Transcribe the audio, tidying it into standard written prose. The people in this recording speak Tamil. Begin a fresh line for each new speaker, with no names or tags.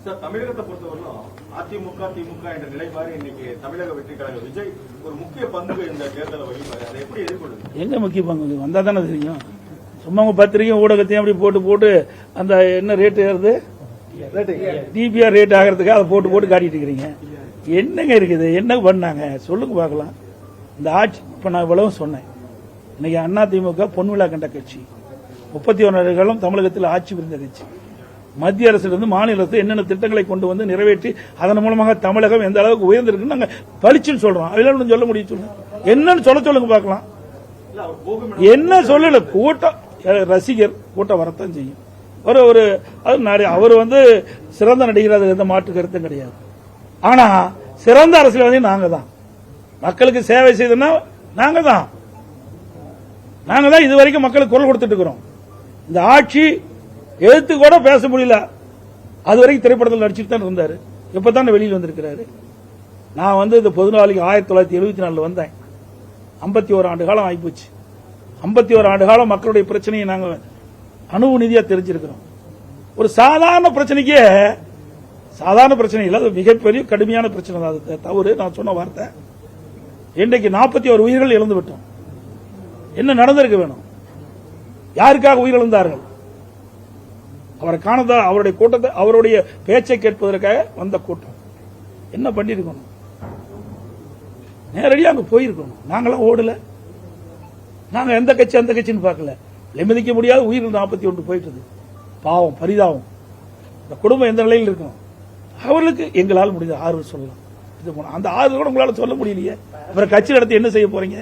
சார், தமிழகத்தை பொறுத்தவரையிலும் அதிமுக திமுக என்ற நிலை மாறி இன்னைக்கு தமிழக வெற்றி கழக விஜய் ஒரு முக்கிய பங்கு இந்த தேர்தலை வகிப்பாரு. அதை எப்படி எதிர்கொள்ளுங்க?
எங்க முக்கிய பங்கு வந்தா தானே தெரியும். சும்மா உங்க பத்திரிகை ஊடகத்தையும் அப்படி போட்டு அந்த என்ன ரேட் ஏறுது டிபிஆர் ரேட் ஆகிறதுக்கு அதை போட்டு காட்டிட்டு இருக்கிறீங்க. என்னங்க இருக்குது, என்ன பண்ணாங்க சொல்லுங்க பார்க்கலாம். இந்த ஆட்சி இப்ப நான் இவ்வளவு சொன்னேன். இன்னைக்கு அதிமுக பொன்விழா கண்ட கட்சி, 31 ஆண்டுகளும் தமிழகத்தில் ஆட்சி புரிந்த கட்சி. மத்திய அரசிலிருந்து மாநில அரசு என்னென்ன திட்டங்களை கொண்டு வந்து நிறைவேற்றி அதன் மூலமாக தமிழகம் எந்த அளவுக்கு உயர்ந்திருக்குன்னு நாங்க பளிச்சுன்னு சொல்றோம். அதெல்லாம் சொல்ல முடியும், சொல்லுங்க என்னன்னு சொல்லுங்க பார்க்கலாம். என்ன சொல்லல, கூட்டம் ரசிகர் கூட்டம் வரத்தான் செய்யும். அவர் சிறந்த நடிகர், அது எந்த மாற்று கருத்தும் கிடையாது. ஆனா சிறந்த அரசியல்வாதி நாங்க தான். மக்களுக்கு சேவை செய்தோம்னா நாங்க தான் இதுவரைக்கும் மக்களுக்கு குரல் கொடுத்துட்டு இருக்கிறோம். இந்த ஆட்சி எழுத்து கூட பேச முடியல, அது வரைக்கும் திரைப்படத்தில் நடிச்சுட்டு தான் இருந்தாரு. இப்பதான் வெளியில் வந்திருக்கிறாரு. நான் இந்த பொதுநாளைக்கு 1974 வந்தேன். 51 ஆண்டு காலம் ஆகிப்போச்சு. 51 ஆண்டு காலம் மக்களுடைய பிரச்சனையை நாங்க அணுவு நிதியா தெரிஞ்சிருக்கிறோம். ஒரு சாதாரண பிரச்சனைக்கே சாதாரண பிரச்சனை இல்ல, அது மிகப்பெரிய கடுமையான பிரச்சனை தான். அது தவறு, நான் சொன்ன வார்த்தை. இன்றைக்கு 41 உயிர்கள் இழந்து விட்டோம். என்ன நடந்திருக்க வேணும்? யாருக்காக உயிரிழந்தார்கள்? அவரை காணதா, அவருடைய கூட்டத்தை, அவருடைய பேச்சை கேட்பதற்காக வந்த கூட்டம். என்ன பண்ணிருக்கணும்? நேரடியாக அங்க போயிருக்கணும். நாங்களாம் ஓடல. நாங்க எந்த கட்சி அந்த கட்சின்னு பார்க்கல. நிம்மதிக்க முடியாத உயிர்கள் 41 போயிட்டது. பாவம், பரிதாபம். இந்த குடும்பம் எந்த நிலையில் இருக்கணும்? அவர்களுக்கு எங்களால் முடிந்த ஆறுதல் சொல்லலாம். அந்த ஆறுதல் கூட உங்களால சொல்ல முடியலையே. அப்புறம் கட்சி நடத்தி என்ன செய்ய போறீங்க?